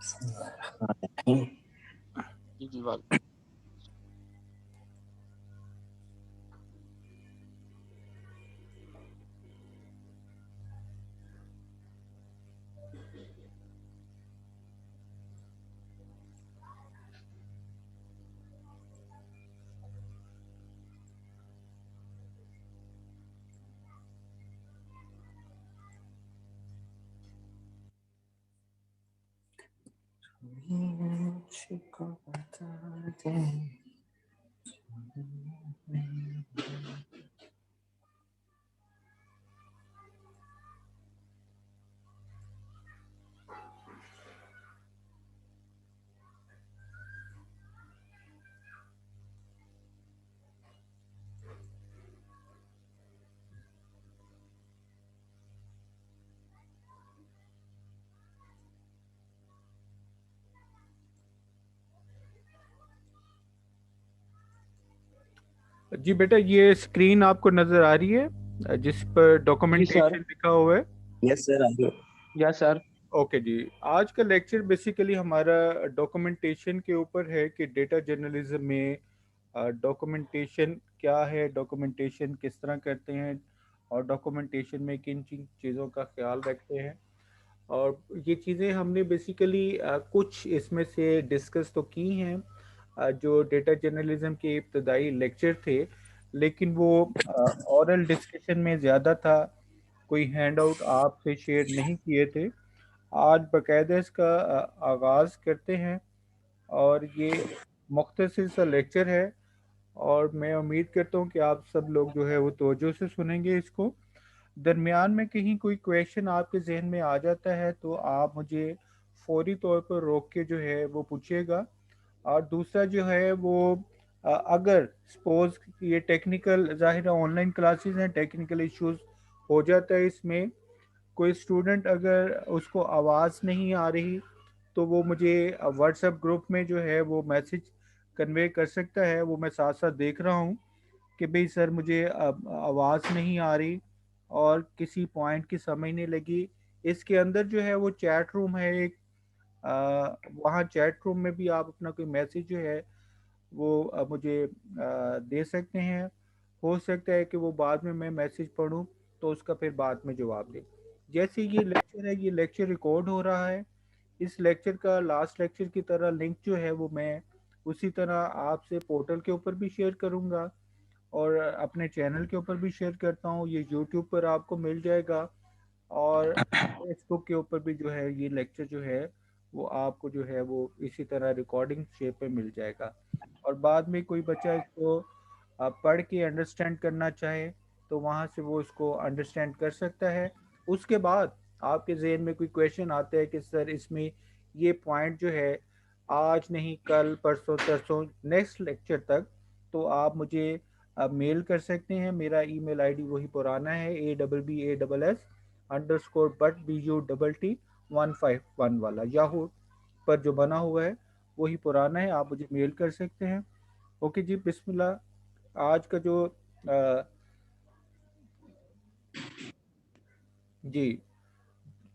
जी जी वाल मुझको बता दे। जी बेटा, ये स्क्रीन आपको नजर आ रही है जिस पर जी सर। डॉक्यूमेंटेशन लिखा हुआ है? यस सर, आगे। Yes sir. ओके जी। आज का लेक्चर बेसिकली हमारा डॉक्यूमेंटेशन के ऊपर है कि डेटा जर्नलिज्म में डॉक्यूमेंटेशन क्या है, डॉक्यूमेंटेशन किस तरह करते हैं, और डॉक्यूमेंटेशन में किन किन चीज़ों का ख्याल रखते हैं। और ये चीज़ें हमने बेसिकली कुछ इसमें से डिस्कस तो की हैं जो डेटा जर्नलिज्म के इब्तदाई लेक्चर थे, लेकिन वो ओरल डिस्कशन में ज़्यादा था, कोई हैंड आउट आपसे शेयर नहीं किए थे। आज बाकायदा इसका आगाज़ करते हैं, और ये मुख्तसर सा लेक्चर है, और मैं उम्मीद करता हूँ कि आप सब लोग जो है वो तवज्जो से सुनेंगे इसको। दरमियान में कहीं कोई क्वेश्चन आपके जहन में आ जाता है तो आप मुझे फौरी तौर पर रोक के जो है वो पूछिएगा। और दूसरा जो है वो अगर सपोज ये टेक्निकल, ज़ाहिर है ऑनलाइन क्लासेस हैं, टेक्निकल इश्यूज हो जाता है इसमें, कोई स्टूडेंट अगर उसको आवाज़ नहीं आ रही तो वो मुझे व्हाट्सएप ग्रुप में जो है वो मैसेज कन्वे कर सकता है। वो मैं साथ साथ देख रहा हूँ कि भाई सर मुझे आवाज़ नहीं आ रही और किसी पॉइंट की समझ नहीं लगी। इसके अंदर जो है वो चैट रूम है एक, वहाँ चैट रूम में भी आप अपना कोई मैसेज जो है वो मुझे दे सकते हैं। हो सकता है कि वो बाद में मैं मैसेज पढूं तो उसका फिर बाद में जवाब दें। जैसे ये लेक्चर है, ये लेक्चर रिकॉर्ड हो रहा है। इस लेक्चर का लास्ट लेक्चर की तरह लिंक जो है वो मैं उसी तरह आपसे पोर्टल के ऊपर भी शेयर करूंगा, और अपने चैनल के ऊपर भी शेयर करता हूँ। ये यूट्यूब पर आपको मिल जाएगा, और फेसबुक के ऊपर भी जो है ये लेक्चर जो है वो आपको जो है वो इसी तरह रिकॉर्डिंग शेप में मिल जाएगा। और बाद में कोई बच्चा इसको पढ़ के अंडरस्टैंड करना चाहे तो वहाँ से वो इसको अंडरस्टैंड कर सकता है। उसके बाद आपके जहन में कोई क्वेश्चन आता है कि सर इसमें ये पॉइंट जो है आज नहीं, कल, परसों, तरसों, नेक्स्ट लेक्चर तक, तो आप मुझे मेल कर सकते हैं। मेरा ईमेल आईडी वही पुराना है, ABBASS_BUT151 वाला, याहू पर जो बना हुआ है वही पुराना है। आप मुझे मेल कर सकते हैं। ओके जी, बिस्मिल्लाह। आज का जो जी,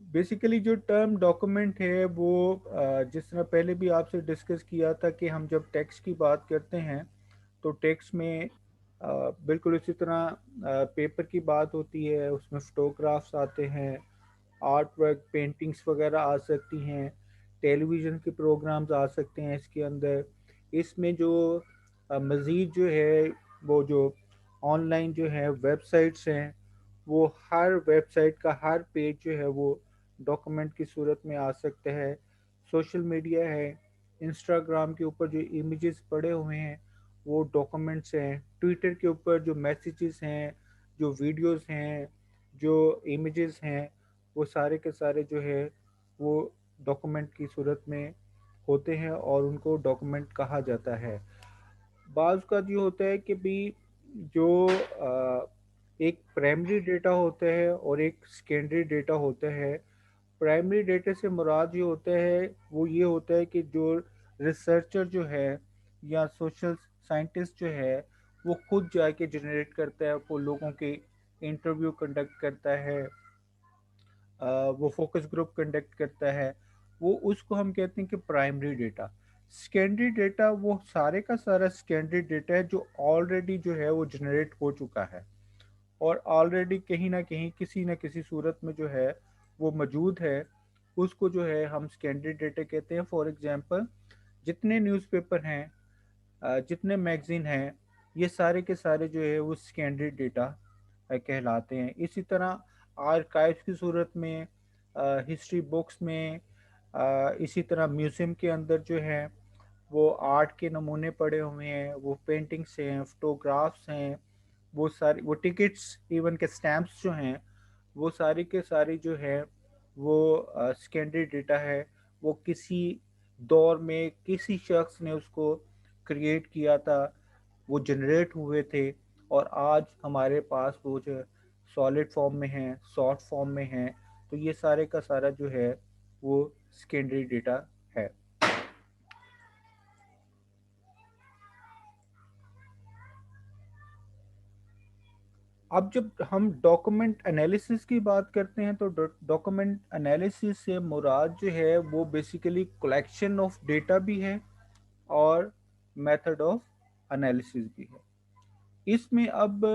बेसिकली जो टर्म डॉक्यूमेंट है वो जिस तरह पहले भी आपसे डिस्कस किया था कि हम जब टेक्स्ट की बात करते हैं तो टेक्स्ट में बिल्कुल इसी तरह पेपर की बात होती है, उसमें फोटोग्राफ्स आते हैं, आर्ट वर्क, पेंटिंग्स वगैरह आ सकती हैं, टेलीविज़न के प्रोग्राम्स आ सकते हैं इसके अंदर। इसमें जो मज़ीद जो है वो जो ऑनलाइन जो है वेबसाइट्स हैं, वो हर वेबसाइट का हर पेज जो है वो डॉक्यूमेंट की सूरत में आ सकता है। सोशल मीडिया है, इंस्टाग्राम के ऊपर जो इमेजेस पड़े हुए हैं वो डॉक्यूमेंट्स हैं। ट्विटर के ऊपर जो मैसेजेस हैं, जो वीडियोस हैं, जो इमेजेस हैं, वो सारे के सारे जो है वो डॉक्यूमेंट की सूरत में होते हैं, और उनको डॉक्यूमेंट कहा जाता है। बाज़ का ये होता है कि भी जो एक प्राइमरी डेटा होता है और एक सेकेंडरी डेटा होता है। प्राइमरी डेटा से मुराद ये होता है, वो ये होता है कि जो रिसर्चर जो है या सोशल साइंटिस्ट जो है वो खुद जाके जनरेट करता है, वो लोगों के इंटरव्यू कंडक्ट करता है, वो फोकस ग्रुप कंडक्ट करता है, वो उसको हम कहते हैं कि प्राइमरी डेटा। सेकेंडरी डेटा वो सारे का सारा सेकेंडरी डेटा है जो ऑलरेडी जो है वो जनरेट हो चुका है और ऑलरेडी कहीं ना कहीं किसी न किसी सूरत में जो है वो मौजूद है। उसको जो है हम सेकेंडरी डेटा कहते हैं। फॉर एग्जांपल जितने न्यूज़पेपर हैं, जितने मैगज़ीन हैं, ये सारे के सारे जो है वो सेकेंडरी डेटा कहलाते हैं। इसी तरह आर्काइव्स की सूरत में, हिस्ट्री बुक्स में, इसी तरह म्यूज़ियम के अंदर जो है वो आर्ट के नमूने पड़े हुए हैं, वो पेंटिंग्स हैं, फोटोग्राफ्स हैं, वो सारी वो टिकट्स, इवन के स्टैम्प्स जो हैं, वो सारी के सारी जो है वो सेकेंडरी डेटा है। वो किसी दौर में किसी शख्स ने उसको क्रिएट किया था, वो जनरेट हुए थे और आज हमारे पास वो जो सॉलिड फॉर्म में है, सॉफ्ट फॉर्म में है। तो ये सारे का सारा जो है वो सेकेंडरी डेटा है। अब जब हम डॉक्यूमेंट एनालिसिस की बात करते हैं तो डॉक्यूमेंट एनालिसिस से मुराद जो है वो बेसिकली कलेक्शन ऑफ डेटा भी है और मेथड ऑफ एनालिसिस भी है। इसमें अब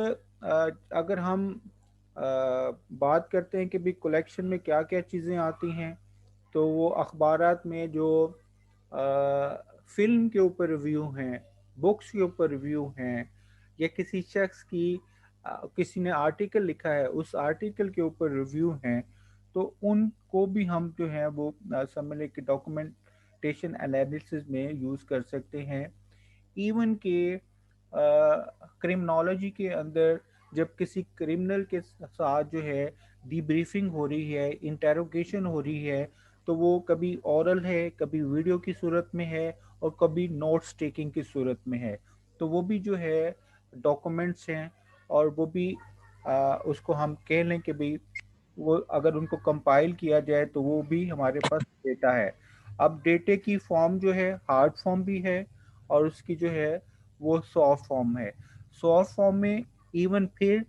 अगर हम बात करते हैं कि भी कलेक्शन में क्या क्या चीज़ें आती हैं, तो वो अखबारात में जो फिल्म के ऊपर रिव्यू हैं, बुक्स के ऊपर रिव्यू हैं, या किसी शख्स की किसी ने आर्टिकल लिखा है उस आर्टिकल के ऊपर रिव्यू हैं, तो उनको भी हम जो है वो समझ लें कि डॉक्यूमेंटेशन एनालिसिस में यूज़ कर सकते हैं। इवन के क्रिमिनोलॉजी के अंदर जब किसी क्रिमिनल के साथ जो है डीब्रीफिंग हो रही है, इंटेरोगेशन हो रही है, तो वो कभी ओरल है, कभी वीडियो की सूरत में है और कभी नोट्स टेकिंग की सूरत में है। तो वो भी जो है डॉक्यूमेंट्स हैं और वो भी उसको हम कह लें कि भाई वो अगर उनको कंपाइल किया जाए तो वो भी हमारे पास डेटा है। अब डेटे की फॉर्म जो है हार्ड फॉर्म भी है और उसकी जो है वो सॉफ्ट फॉर्म है। सॉफ्ट फॉर्म में इवन फिर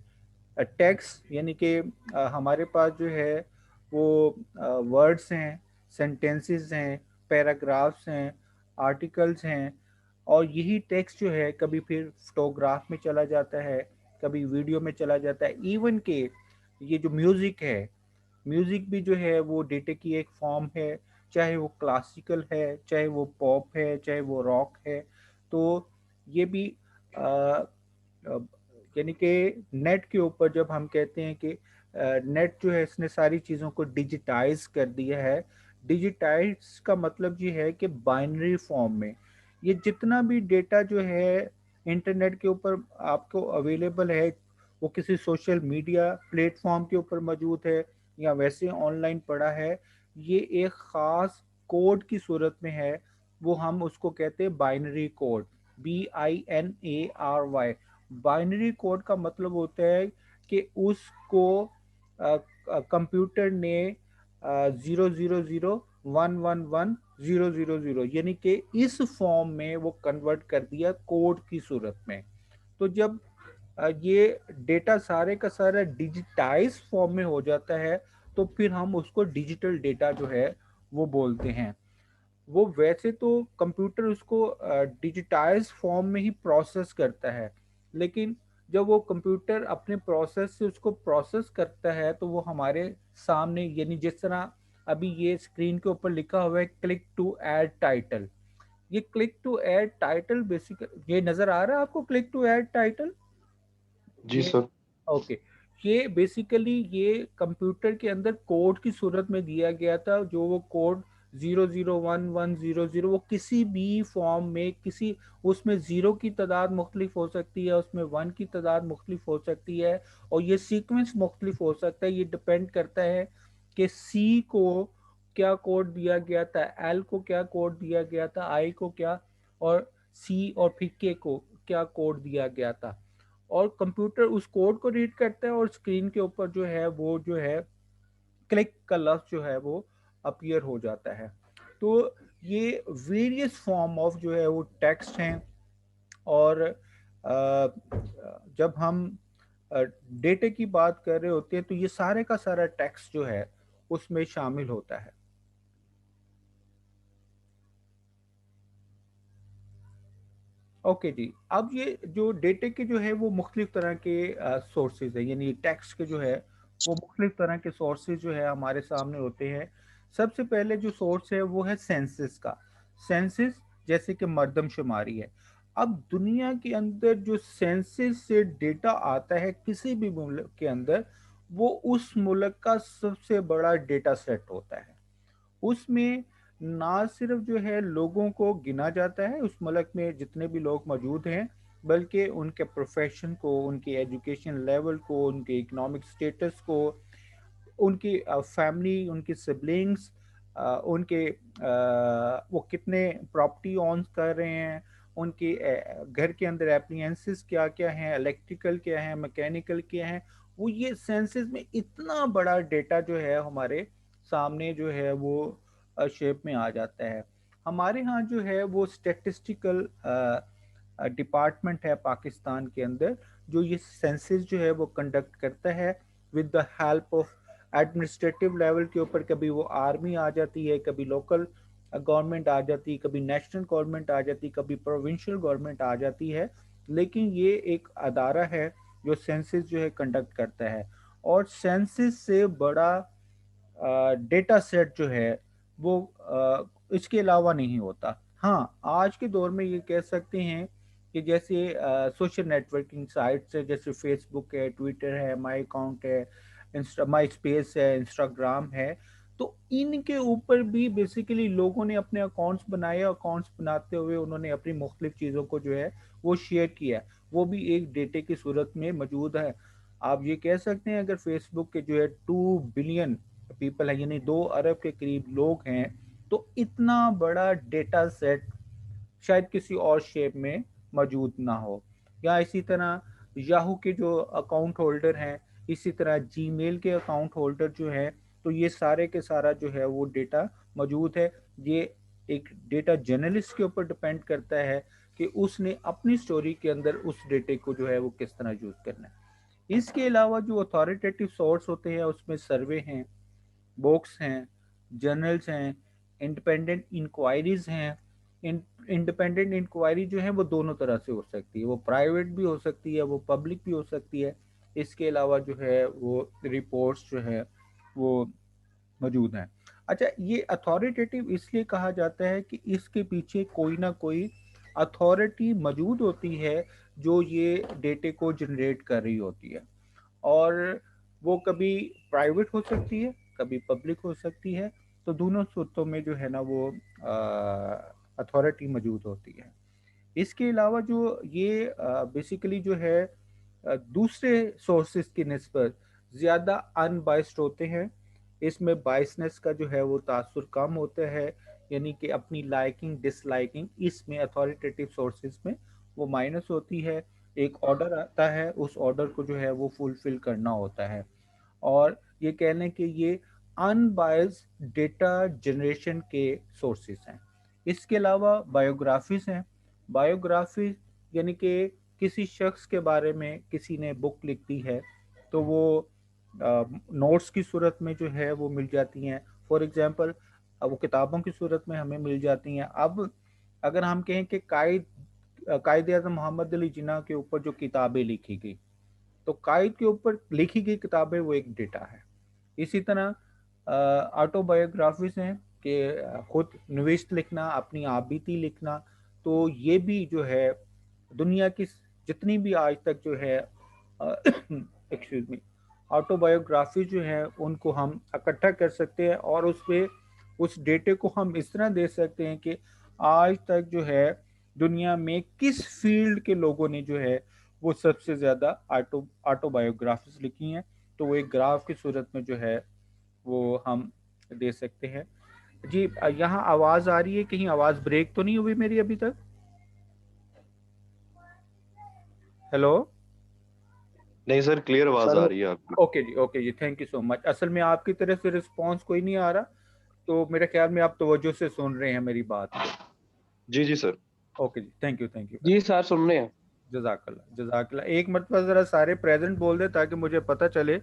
टेक्स्ट यानी कि हमारे पास जो है वो वर्ड्स हैं, सेंटेंसेस हैं, पैराग्राफ्स हैं, आर्टिकल्स हैं, और यही टेक्स्ट जो है कभी फिर फोटोग्राफ में चला जाता है, कभी वीडियो में चला जाता है। इवन के ये जो म्यूज़िक है, म्यूज़िक भी जो है वो डेटे की एक फॉर्म है, चाहे वो क्लासिकल है, चाहे वो पॉप है, चाहे वो रॉक है। तो ये भी अ, अ, यानी कि नेट के ऊपर जब हम कहते हैं कि नेट जो है इसने सारी चीज़ों को डिजिटाइज कर दिया है। डिजिटाइज का मतलब ये है कि बाइनरी फॉर्म में ये जितना भी डेटा जो है इंटरनेट के ऊपर आपको अवेलेबल है, वो किसी सोशल मीडिया प्लेटफॉर्म के ऊपर मौजूद है या वैसे ऑनलाइन पड़ा है, ये एक ख़ास कोड की सूरत में है। वो हम उसको कहते हैं binary code, BINARY। Binary code का मतलब होता है कि उसको कंप्यूटर ने 000111000 यानी कि इस फॉर्म में वो कन्वर्ट कर दिया कोड की सूरत में। तो जब ये डेटा सारे का सारा डिजिटाइज फॉर्म में हो जाता है तो फिर हम उसको डिजिटल डेटा जो है वो बोलते हैं। वो वैसे तो कंप्यूटर उसको डिजिटाइज फॉर्म में ही प्रोसेस करता है, लेकिन जब वो कंप्यूटर अपने प्रोसेस से उसको प्रोसेस करता है तो वो हमारे सामने, यानी जिस तरह अभी ये स्क्रीन के ऊपर लिखा हुआ है क्लिक टू ऐड टाइटल, ये click to add title basic, ये नजर आ रहा है आपको क्लिक टू ऐड टाइटल? जी ये सर। ओके। ये बेसिकली ये कंप्यूटर के अंदर कोड की सूरत में दिया गया था, जो वो कोड 0011100, वो किसी भी फॉर्म में किसी, उसमें ज़ीरो की तादाद मुख्तलिफ हो सकती है, उसमें वन की तादाद मुख्तलिफ हो सकती है, और ये सीक्वेंस मुख्तलिफ हो सकता है। ये डिपेंड करता है कि सी को क्या कोड दिया गया था, एल को क्या कोड दिया गया था, आई को क्या, और सी और फिर के को क्या कोड दिया गया था। और कंप्यूटर उस कोड को रीड करता है और स्क्रीन के ऊपर जो है वो जो है क्लिक का लफ्ज जो है वो अपीयर हो जाता है। तो ये वेरियस फॉर्म ऑफ जो है वो टेक्स्ट हैं। और जब हम डेटे की बात कर रहे होते हैं तो ये सारे का सारा टेक्स्ट जो है उसमें शामिल होता है। ओके जी। अब ये जो डेटे के जो है वो मुख्तलिफ तरह के सोर्सेज है, यानी टेक्स्ट के जो है वो मुख्तलिफ तरह के सोर्सेज जो है हमारे सामने होते हैं। सबसे पहले जो सोर्स है वो है सेंसस का। सेंसस जैसे कि मर्दमशुमारी है। अब दुनिया के अंदर जो सेंसस से डेटा आता है किसी भी मुल्क के अंदर, वो उस मुल्क का सबसे बड़ा डेटा सेट होता है। उसमें ना सिर्फ जो है लोगों को गिना जाता है उस मुल्क में जितने भी लोग मौजूद हैं, बल्कि उनके प्रोफेशन को, उनके एजुकेशन लेवल को, उनके इकोनॉमिक स्टेटस को, उनकी फैमिली, उनकी सिबलिंग्स, उनके वो कितने प्रॉपर्टी ऑन कर रहे हैं, उनके घर के अंदर एप्लियंसेस क्या क्या हैं, इलेक्ट्रिकल क्या है, मैकेनिकल क्या है। वो ये सेंसेस में इतना बड़ा डेटा जो है हमारे सामने जो है वो शेप में आ जाता है। हमारे यहाँ जो है वो स्टेटिस्टिकल डिपार्टमेंट है पाकिस्तान के अंदर, जो ये सेंसस जो है वो कंडक्ट करता है with the help of administrative level के ऊपर। कभी वो आर्मी आ जाती है, कभी लोकल गवर्नमेंट आ जाती है, कभी नेशनल गवर्नमेंट आ जाती है, कभी प्रोविंशियल गवर्नमेंट आ जाती है। लेकिन ये एक अदारा है जो सेंसस जो है कंडक्ट करता है। और सेंसस से बड़ा डेटा सेट जो है वो इसके अलावा नहीं होता। हाँ, आज के दौर में ये कह सकते हैं कि जैसे सोशल नेटवर्किंग साइट्स है, जैसे फेसबुक है, ट्विटर है, माई अकाउंट है, माई स्पेस है, इंस्टाग्राम है, तो इनके ऊपर भी बेसिकली लोगों ने अपने अकाउंट्स बनाए। अकाउंट्स बनाते हुए उन्होंने अपनी मुख्तलिफ चीज़ों को जो है वो शेयर किया, वो भी एक डेटे की सूरत में मौजूद है। आप ये कह सकते हैं अगर फेसबुक के जो है 2 बिलियन पीपल है, यानी 2 अरब के करीब लोग हैं, तो इतना बड़ा डेटा सेट शायद किसी और शेप में मौजूद ना हो। या इसी तरह याहू के जो अकाउंट होल्डर हैं, इसी तरह जीमेल के अकाउंट होल्डर जो हैं, तो ये सारे के सारा जो है वो डेटा मौजूद है। ये एक डेटा जर्नलिस्ट के ऊपर डिपेंड करता है कि उसने अपनी स्टोरी के अंदर उस डेटे को जो है वो किस तरह यूज करना है। इसके अलावा जो अथॉरिटेटिव सोर्स होते हैं उसमें सर्वे हैं, बुक्स हैं, जर्नल्स हैं, इंडिपेंडेंट इंक्वायरीज हैं। इंडिपेंडेंट इंक्वायरी जो है वो दोनों तरह से हो सकती है, वो प्राइवेट भी हो सकती है, वो पब्लिक भी हो सकती है। इसके अलावा जो है वो रिपोर्ट्स जो है वो मौजूद हैं। अच्छा, ये अथॉरिटेटिव इसलिए कहा जाता है कि इसके पीछे कोई ना कोई अथॉरिटी मौजूद होती है जो ये डेटे को जनरेट कर रही होती है। और वो कभी प्राइवेट हो सकती है, कभी पब्लिक हो सकती है। तो दोनों सूरतों में जो है ना वो अथॉरिटी मौजूद होती है। इसके अलावा जो ये बेसिकली जो है दूसरे सोर्सेज की निस्बत ज़्यादा अनबाइस्ड होते हैं। इसमें बाइसनेस का जो है वो तासुर कम होता है, यानी कि अपनी लाइकिंग डिसलाइकिंग इसमें अथॉरिटेटिव सोर्सेज में वो माइनस होती है। एक ऑर्डर आता है, उस ऑर्डर को जो है वो फुलफिल करना होता है। और ये कह लें कि ये अनबायस्ड डेटा जनरेशन के सोर्सेज हैं। इसके अलावा बायोग्राफीज हैं। बायोग्राफी यानी कि किसी शख्स के बारे में किसी ने बुक लिख दी है, तो वो नोट्स की सूरत में जो है वो मिल जाती हैं। फॉर एग्जांपल वो किताबों की सूरत में हमें मिल जाती हैं। अब अगर हम कहें कि कायद आज़म मोहम्मद अली जिन्ना के ऊपर जो किताबें लिखी गई, तो कायद के ऊपर लिखी गई किताबें वो एक डेटा है। इसी तरह ऑटोबायोग्राफीज हैं कि खुद निविष्ट लिखना, अपनी आप बीती लिखना, तो ये भी जो है दुनिया की जितनी भी आज तक जो है एक्सक्यूज मी ऑटोबायोग्राफी जो है उनको हम इकट्ठा कर सकते हैं और उस पे उस डेटे को हम इस तरह दे सकते हैं कि आज तक जो है दुनिया में किस फील्ड के लोगों ने जो है वो सबसे ज़्यादा ऑटोबायोग्राफीज लिखी हैं। तो वो एक ग्राफ की सूरत में जो है वो हम दे सकते हैं। जी, यहाँ आवाज़ आ रही है, कहीं आवाज़ ब्रेक तो नहीं हुई मेरी अभी तक? हेलो। नहीं सर, क्लियर आवाज सर आ रही है आपकी। ओके जी, थैंक यू सो मच। असल में आपकी तरफ से रिस्पांस कोई नहीं आ रहा, तो मेरे ख्याल में आप तवज्जो से सुन रहे हैं मेरी बात को। जी सर। ओके जी, थैंक यू जी सर, सुन रहे हैं। जज़ाकल्लाह। एक मरतबा ज़रा सारे प्रेजेंट बोल दे ताकि मुझे पता चले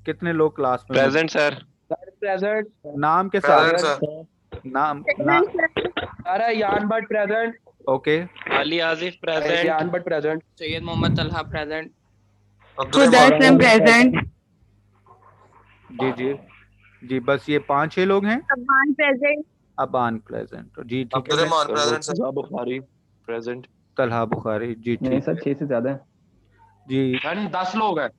कितने लोग क्लास में मौजूद। Present sir. Sir present. नाम के साथ प्रेजेंट सर। नाम ना sir Yan Bhatt present. Okay, Ali Asif present, Gyan Butt present, Syed Mohammad Talha present, Sudarshan present, जी जी जी, बस ये 5-6 लोग हैं। अबान प्रेजेंट, अबान प्रेजेंट, जी ठीक है। Abdurrahman sir present sir. Murtaza Bukhari present. Talha Bukhari, जी नहीं ठीक सर है 6 से ज्यादा है, जी 10 लोग हैं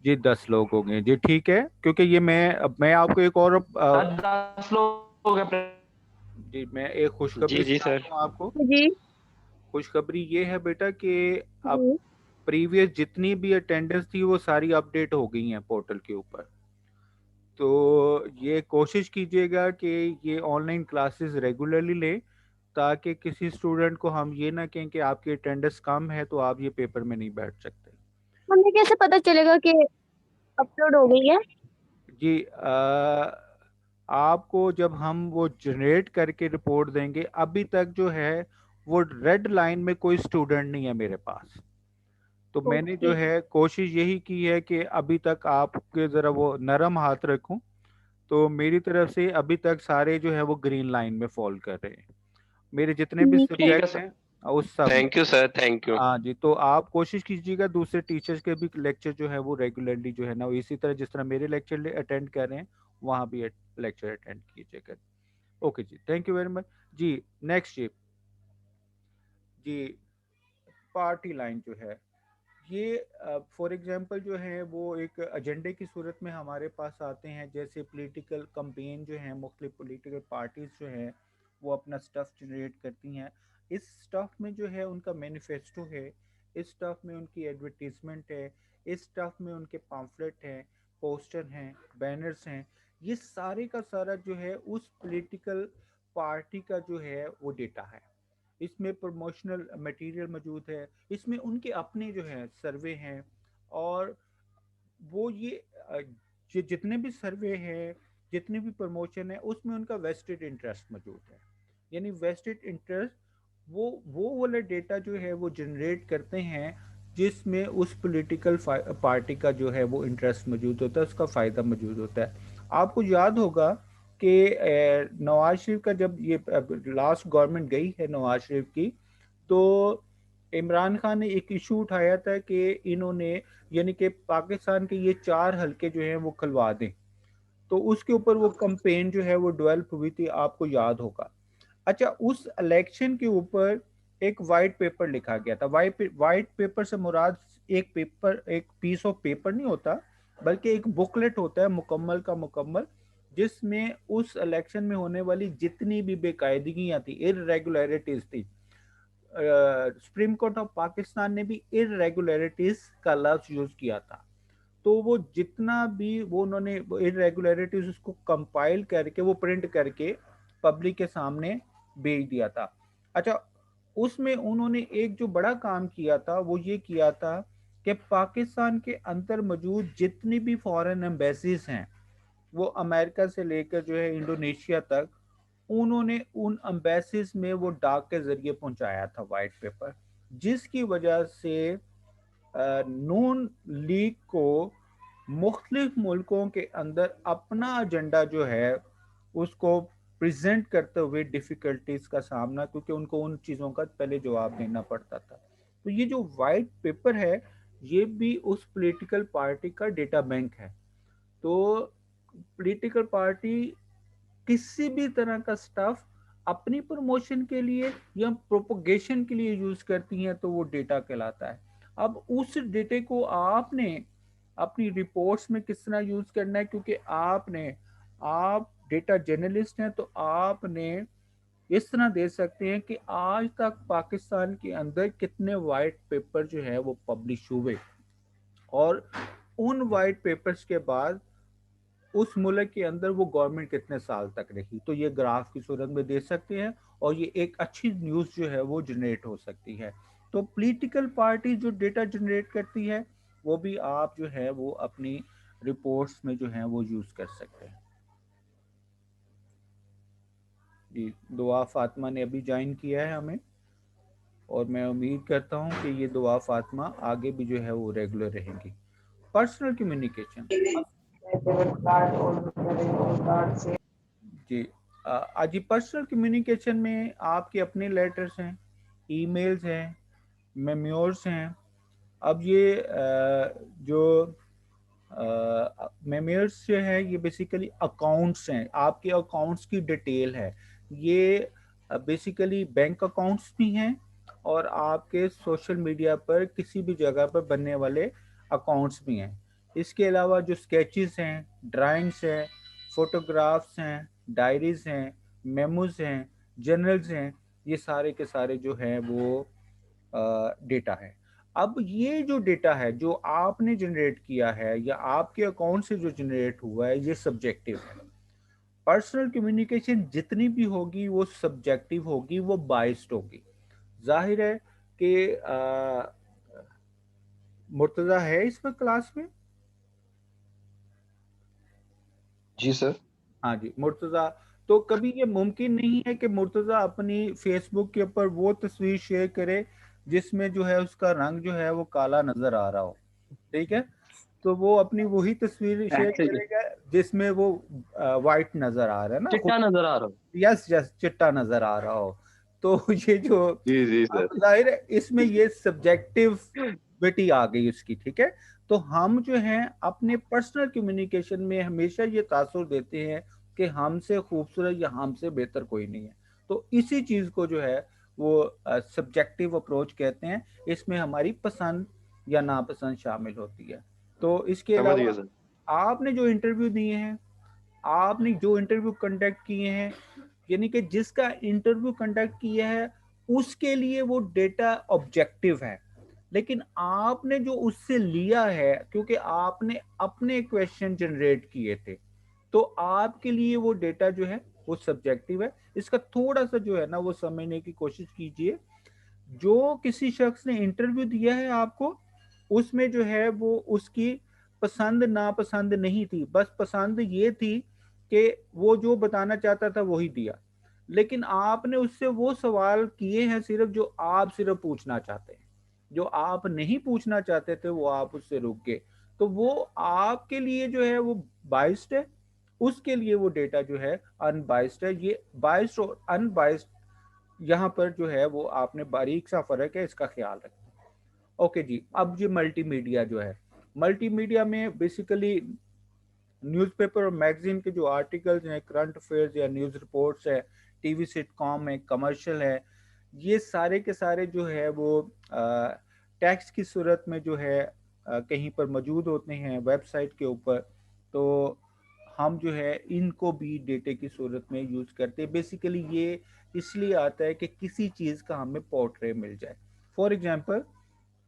जी, 10 लोग हो गए जी, ठीक है। क्योंकि ये मैं आपको एक और सर, 10 लोग हैं। जी, मैं एक खुशखबरी जी सर। सुनाता हूँ आपको। जी खुशखबरी ये है बेटा कि अब जी प्रीवियस जितनी भी अटेंडेंस थी वो सारी अपडेट हो गई हैं पोर्टल के ऊपर। तो ये कोशिश कीजिएगा कि ये ऑनलाइन क्लासेस रेगुलरली लें, ताकि किसी स्टूडेंट को हम ये ना कहें कि आपकी अटेंडेंस कम है तो आप ये पेपर में नहीं बैठ सकते। हमें कैसे पता चलेगा कि अपलोड हो गई है? जी आपको जब हम वो जनरेट करके रिपोर्ट देंगे, अभी तक जो है वो रेड लाइन में कोई स्टूडेंट नहीं है मेरे पास। तो मैंने जो है कोशिश यही की है कि अभी तक आपके ज़रा वो नरम हाथ रखूं। तो मेरी तरफ से अभी तक सारे जो है वो ग्रीन लाइन में फॉल कर रहे हैं, मेरे जितने भी ठीक है। ठीक है सब्जेक्ट सर, हैं उस सब में। Thank you sir, thank you. हाँ जी, तो आप कोशिश कीजिएगा दूसरे टीचर्स के भी लेक्चर जो है वो रेगुलरली जो है ना, वो इसी तरह जिस तरह मेरे लेक्चर अटेंड कर रहे हैं वहाँ भी लेक्चर अटेंड कीजिएगा। ओके जी, थैंक यू वेरी मच जी। नेक्स्ट जी, पार्टी लाइन जो है ये फॉर एग्जांपल जो है वो एक एजेंडे की सूरत में हमारे पास आते हैं। जैसे पॉलिटिकल कैंपेन जो है, मुख्तलिफ पॉलिटिकल पार्टीज जो हैं वो अपना स्टफ जनरेट करती हैं। इस स्टफ में जो है उनका मैनिफेस्टो है, इस स्टफ में उनकी एडवर्टीजमेंट है, इस स्टफ में उनके पम्फलेट हैं, पोस्टर हैं, बैनर्स हैं। ये सारे का सारा जो है उस पॉलिटिकल पार्टी का जो है वो डेटा है। इसमें प्रमोशनल मटेरियल मौजूद है, इसमें उनके अपने जो है सर्वे हैं, और वो ये जितने भी सर्वे हैं, जितने भी प्रमोशन है, उसमें उनका वेस्टेड इंटरेस्ट मौजूद है। यानी वेस्टेड इंटरेस्ट वो वाला डेटा जो है वो जनरेट करते हैं जिसमें उस पॉलिटिकल पार्टी का जो है वो इंटरेस्ट मौजूद होता है, उसका फ़ायदा मौजूद होता है। आपको याद होगा कि नवाज शरीफ का जब ये लास्ट गवर्नमेंट गई है नवाज शरीफ की, तो इमरान खान ने एक इशू उठाया था कि इन्होंने यानी कि पाकिस्तान के ये 4 हलके जो हैं वो खुलवा दें। तो उसके ऊपर वो कैंपेन जो है वो डेवलप हुई थी, आपको याद होगा। अच्छा, उस इलेक्शन के ऊपर एक वाइट पेपर लिखा गया था। वाइट पेपर से मुराद एक पेपर, एक पीस ऑफ पेपर नहीं होता, बल्कि एक बुकलेट होता है मुकम्मल का मुकम्मल, जिसमें उस इलेक्शन में होने वाली जितनी भी बेकायदगियां थी, इर्रेगुलरिटीज थी। सुप्रीम कोर्ट ऑफ पाकिस्तान ने भी इर्रेगुलरिटीज का लफ्ज यूज किया था। तो वो जितना भी वो उन्होंने इर्रेगुलरिटीज उसको कंपाइल करके वो प्रिंट करके पब्लिक के सामने भेज दिया था। अच्छा, उसमें उन्होंने एक जो बड़ा काम किया था वो ये किया था कि पाकिस्तान के अंदर मौजूद जितनी भी फॉरेन एम्बेसीज हैं, वो अमेरिका से लेकर जो है इंडोनेशिया तक, उन्होंने उन एम्बेसीज में वो डाक के जरिए पहुंचाया था वाइट पेपर, जिसकी वजह से नून लीग को मुख्तलिफ मुल्कों के अंदर अपना एजेंडा जो है उसको प्रेजेंट करते हुए डिफ़िकल्टीज का सामना, क्योंकि उनको उन चीज़ों का पहले जवाब देना पड़ता था। तो ये जो वाइट पेपर है ये भी उस पॉलिटिकल पार्टी का डेटा बैंक है। तो पॉलिटिकल पार्टी किसी भी तरह का स्टफ अपनी प्रमोशन के लिए या प्रोपोगेशन के लिए यूज करती हैं तो वो डेटा कहलाता है। अब उस डेटे को आपने अपनी रिपोर्ट्स में किस तरह यूज करना है, क्योंकि आप डेटा जर्नलिस्ट हैं, तो आपने इस तरह दे सकते हैं कि आज तक पाकिस्तान के अंदर कितने वाइट पेपर जो है वो पब्लिश हुए, और उन वाइट पेपर्स के बाद उस मुल्क के अंदर वो गवर्नमेंट कितने साल तक रही। तो ये ग्राफ की सूरत में दे सकते हैं, और ये एक अच्छी न्यूज़ जो है वो जनरेट हो सकती है। तो पॉलिटिकल पार्टी जो डेटा जनरेट करती है वो भी आप जो है वो अपनी रिपोर्ट्स में जो है वो यूज़ कर सकते हैं। जी, दुआ फातिमा ने अभी ज्वाइन किया है हमें, और मैं उम्मीद करता हूँ कि ये दुआ फातिमा आगे भी जो है वो रेगुलर रहेंगी। पर्सनल कम्युनिकेशन जी, आज पर्सनल कम्युनिकेशन में आपके अपने लेटर्स हैं, ईमेल्स हैं, मेम्योर्स हैं। अब ये जो मेम्योर्स जो है ये बेसिकली अकाउंट्स हैं, आपके अकाउंट्स की डिटेल है। ये बेसिकली बैंक अकाउंट्स भी हैं और आपके सोशल मीडिया पर किसी भी जगह पर बनने वाले अकाउंट्स भी हैं। इसके अलावा जो स्केचेस हैं, ड्राइंग्स हैं, फोटोग्राफ्स हैं, डायरीज हैं, मेमोज हैं, जर्नल्स हैं, ये सारे के सारे जो हैं वो डेटा है। अब ये जो डेटा है जो आपने जनरेट किया है या आपके अकाउंट से जो जनरेट हुआ है, ये सब्जेक्टिव है। पर्सनल कम्युनिकेशन जितनी भी होगी वो सब्जेक्टिव होगी, वो बाइस्ड होगी। जाहिर है कि मुर्तजा है इसमें क्लास में? जी सर। हाँ जी मुर्तजा। तो कभी ये मुमकिन नहीं है कि मुर्तजा अपनी फेसबुक के ऊपर वो तस्वीर शेयर करे जिसमें जो है उसका रंग जो है वो काला नजर आ रहा हो, ठीक है? तो वो अपनी वही तस्वीर शेयर Actually, करेगा जिसमें वो वाइट नजर आ रहा है ना, चिट्टा नजर आ रहा हूँ। यस यस, चिट्टा नजर आ रहा हो। तो ये जो जी जी अब सर। जाहिर है इसमें ये सब्जेक्टिविटी आ गई उसकी, ठीक है? तो हम जो हैं अपने पर्सनल कम्युनिकेशन में हमेशा ये तासुर देते हैं कि हमसे खूबसूरत या हमसे बेहतर कोई नहीं है। तो इसी चीज को जो है वो सब्जेक्टिव अप्रोच कहते हैं। इसमें हमारी पसंद या नापसंद शामिल होती है। तो इसके समझ गया अलावा सर। आपने जो इंटरव्यू दिए हैं, आपने जो इंटरव्यू कंडक्ट किए हैं, यानी कि जिसका इंटरव्यू कंडक्ट किया है उसके लिए वो डेटा ऑब्जेक्टिव है। लेकिन आपने जो उससे लिया है, क्योंकि आपने अपने क्वेश्चन जनरेट किए थे, तो आपके लिए वो डेटा जो है वो सब्जेक्टिव है। इसका थोड़ा सा जो है ना वो समझने की कोशिश कीजिए। जो किसी शख्स ने इंटरव्यू दिया है आपको, उसमें जो है वो उसकी पसंद नापसंद नहीं थी, बस पसंद ये थी कि वो जो बताना चाहता था वही दिया। लेकिन आपने उससे वो सवाल किए हैं सिर्फ जो आप सिर्फ पूछना चाहते हैं, जो आप नहीं पूछना चाहते थे वो आप उससे रुक गए। तो वो आपके लिए जो है वो बाइस्ड है, उसके लिए वो डेटा जो है अनबाइस्ड है। ये बाइस्ड और अनबाइस्ड यहाँ पर जो है वो आपने बारीक सा फर्क है, इसका ख्याल रखें। ओके जी, अब ये मल्टीमीडिया जो है, मल्टीमीडिया में बेसिकली न्यूज़पेपर और मैगजीन के जो आर्टिकल्स हैं, करंट अफेयर्स या न्यूज़ रिपोर्ट्स है, टीवी सिटकॉम है, कमर्शियल है, ये सारे के सारे जो है वो टेक्स्ट की सूरत में जो है कहीं पर मौजूद होते हैं वेबसाइट के ऊपर। तो हम जो है इनको भी डेटे की सूरत में यूज़ करते हैं। बेसिकली ये इसलिए आता है कि किसी चीज़ का हमें पोर्ट्रे मिल जाए। फॉर एग्जांपल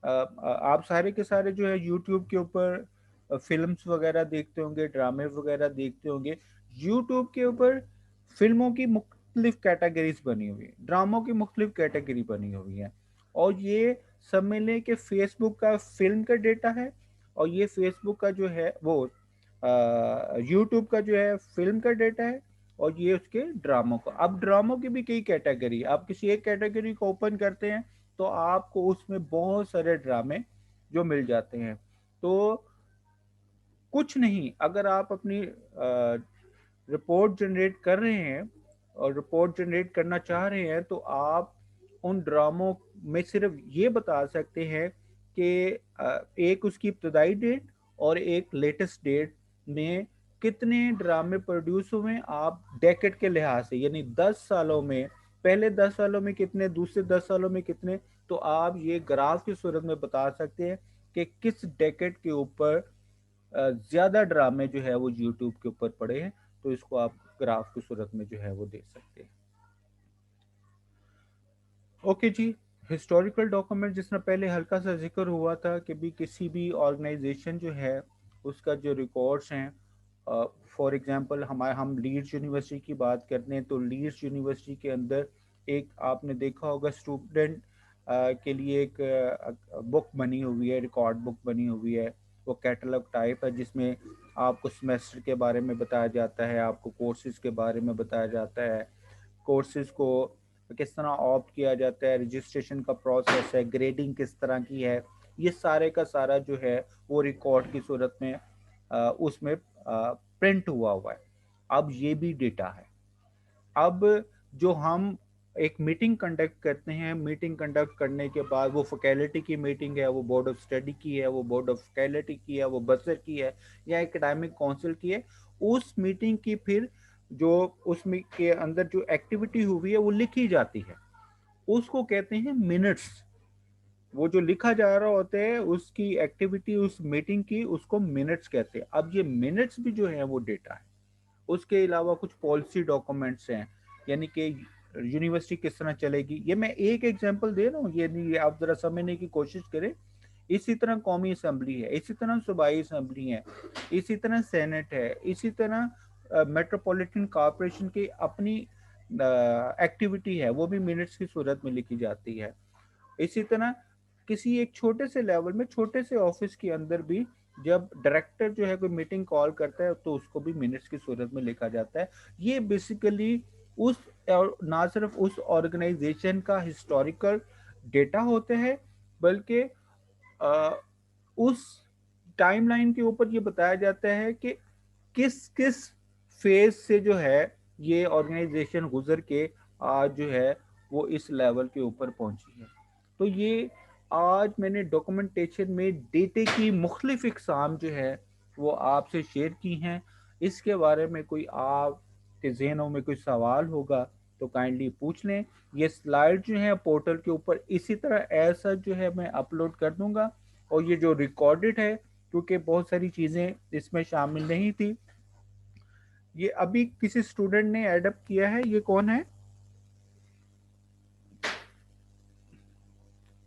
आप सारे के सारे जो है यूट्यूब के ऊपर फिल्म्स वगैरह देखते होंगे, ड्रामे वगैरह देखते होंगे। यूट्यूब के ऊपर फिल्मों की मुख्तलिफ कैटेगरीज बनी हुई है, ड्रामों की मुख्तलिफ कैटेगरी बनी हुई है। और ये समझ लें कि फेसबुक का फिल्म का डेटा है और ये फेसबुक का जो है वो यूट्यूब का जो है फिल्म का डेटा है और ये उसके ड्रामों का। अब ड्रामों की भी कई कैटेगरी, आप किसी एक कैटेगरी को ओपन करते हैं तो आपको उसमें बहुत सारे ड्रामे जो मिल जाते हैं। तो कुछ नहीं, अगर आप अपनी रिपोर्ट जनरेट कर रहे हैं और रिपोर्ट जनरेट करना चाह रहे हैं तो आप उन ड्रामों में सिर्फ ये बता सकते हैं कि एक उसकी इब्तदाई डेट और एक लेटेस्ट डेट में कितने ड्रामे प्रोड्यूस हुए हैं। आप डेकेड के लिहाज से, यानी 10 सालों में, पहले 10 सालों में कितने, दूसरे 10 सालों में कितने, तो आप ये ग्राफ की सूरत में बता सकते हैं कि किस डेकेड के ऊपर ज्यादा ड्रामे जो है वो यूट्यूब के ऊपर पड़े हैं। तो इसको आप ग्राफ की सूरत में जो है वो देख सकते हैं। ओके जी, हिस्टोरिकल डॉक्यूमेंट जिस तरह पहले हल्का सा जिक्र हुआ था कि भी किसी भी ऑर्गेनाइजेशन जो है उसका जो रिकॉर्ड्स हैं, फॉर एग्जांपल हम लीड्स यूनिवर्सिटी की बात करते हैं तो लीड्स यूनिवर्सिटी के अंदर एक आपने देखा होगा स्टूडेंट के लिए एक बुक बनी हुई है, रिकॉर्ड बुक बनी हुई है। वो कैटलॉग टाइप है जिसमें आपको सेमेस्टर के बारे में बताया जाता है, आपको कोर्सेज के बारे में बताया जाता है, कोर्सेज को किस तरह ऑप्ट किया जाता है, रजिस्ट्रेशन का प्रोसेस है, ग्रेडिंग किस तरह की है, ये सारे का सारा जो है वो रिकॉर्ड की सूरत में उसमें प्रिंट हुआ है। अब ये भी डेटा है। अब जो हम एक मीटिंग कंडक्ट करते हैं। मीटिंग कंडक्ट करने के बाद वो फैकल्टी की मीटिंग है, वो बोर्ड ऑफ स्टडी की है, वो बोर्ड ऑफ फैकल्टी की है, वो बसर की है या एकेडमिक काउंसिल की है, उस मीटिंग की फिर जो उसमें के अंदर जो एक्टिविटी हुई है वो लिखी जाती है, उसको कहते हैं मिनट्स। वो जो लिखा जा रहा होता है उसकी एक्टिविटी उस मीटिंग की, उसको मिनट्स कहते हैं। अब ये मिनट्स भी जो है वो डेटा है। उसके अलावा कुछ पॉलिसी डॉक्यूमेंट्स हैं, यानी कि यूनिवर्सिटी किस तरह चलेगी। ये मैं एक एग्जांपल दे रहा हूँ, ये नहीं, आप जरा समझने की कोशिश करें। इसी तरह कौमी असम्बली है, इसी तरह सूबाई असम्बली है, इसी तरह सेनेट है, इसी तरह मेट्रोपॉलिटन कॉरपोरेशन की अपनी एक्टिविटी है, वो भी मिनट्स की सूरत में लिखी जाती है। इसी तरह किसी एक छोटे से लेवल में, छोटे से ऑफिस के अंदर भी जब डायरेक्टर जो है कोई मीटिंग कॉल करता है तो उसको भी मिनट्स की सूरत में लिखा जाता है। ये बेसिकली उस, और ना सिर्फ उस ऑर्गेनाइजेशन का हिस्टोरिकल डेटा होते हैं, बल्कि उस टाइमलाइन के ऊपर ये बताया जाता है कि किस किस फेज से जो है ये ऑर्गेनाइजेशन गुजर के आज जो है वो इस लेवल के ऊपर पहुंची है। तो ये आज मैंने डॉक्यूमेंटेशन में डेटे की मुख्तलिफ इकसाम जो है वो आपसे शेयर की हैं। इसके बारे में कोई आपके ज़हनों में कोई सवाल होगा तो काइंडली पूछ लें। ये स्लाइड जो है पोर्टल के ऊपर इसी तरह ऐसा जो है मैं अपलोड कर दूंगा, और ये जो रिकॉर्डेड है, क्योंकि बहुत सारी चीज़ें इसमें शामिल नहीं थी, ये अभी किसी स्टूडेंट ने एडअप किया है। ये कौन है?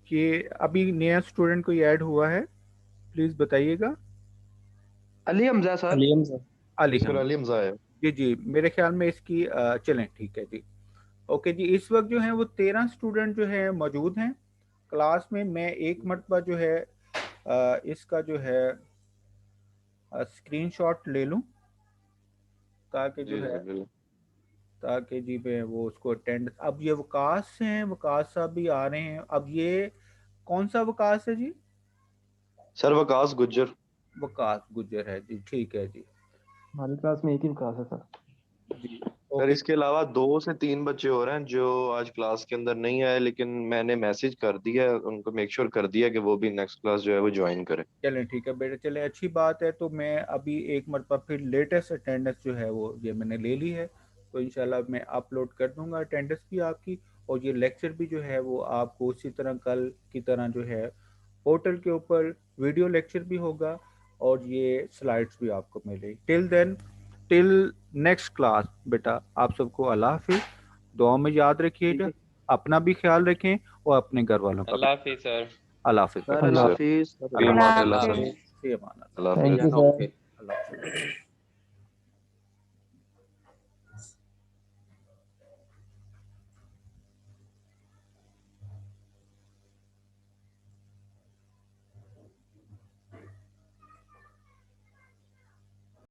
कि अभी नया स्टूडेंट कोई ऐड हुआ है, प्लीज बताइएगा। अली हमजा सर। अली सर अली हमजा है। जी जी, मेरे ख्याल में इसकी चलें, ठीक है जी, ओके जी। इस वक्त जो है वो 13 स्टूडेंट जो है मौजूद हैं क्लास में। मैं एक मरतबा जो है इसका जो है स्क्रीनशॉट ले लूं ताकि जो है, ताकि जी मैं वो उसको अटेंड। अब ये वकास हैं, वकास साहब भी आ रहे हैं। अब ये कौन सा वकास है जी? सर वकास गुज्जर। वकास गुज्जर है जी, ठीक है जी। हमारी क्लास में एक ही क्लास है सर जी सर इसके अलावा 2 से 3 बच्चे हो रहे हैं जो आज क्लास के अंदर नहीं आए, लेकिन मैंने मैसेज कर दिया है उनको, मेक श्योर कर दिया कि वो भी नेक्स्ट क्लास जो है वो ज्वाइन करें। चलें ठीक है बेटा, चलें अच्छी बात है। तो मैं अभी एक मरतबा फिर लेटेस्ट अटेंडेंस जो है वो ये मैंने ले ली है, तो इंशाल्लाह मैं अपलोड कर दूंगा अटेंडेंस भी आपकी, और ये लेक्चर भी जो है वो आपको उसी तरह कल की तरह जो है पोर्टल के ऊपर वीडियो लेक्चर भी होगा और ये स्लाइड्स भी आपको मिलेगी। Till then, till next class बेटा, आप सबको अल्लाह हाफिज़। दुआ में याद रखिएगा, अपना भी ख्याल रखें और अपने घर वालों का भी। अल्लाह हाफिज सर। अल्लाह हाफिज़। अल्लाह हाफिज़। अल्लाह अल्लाह हाफिज़। हाफिज़। फी अमान अल्लाह। अल्लाह थैंक हाफिज़। You sir. अल्लाह हाफिज़।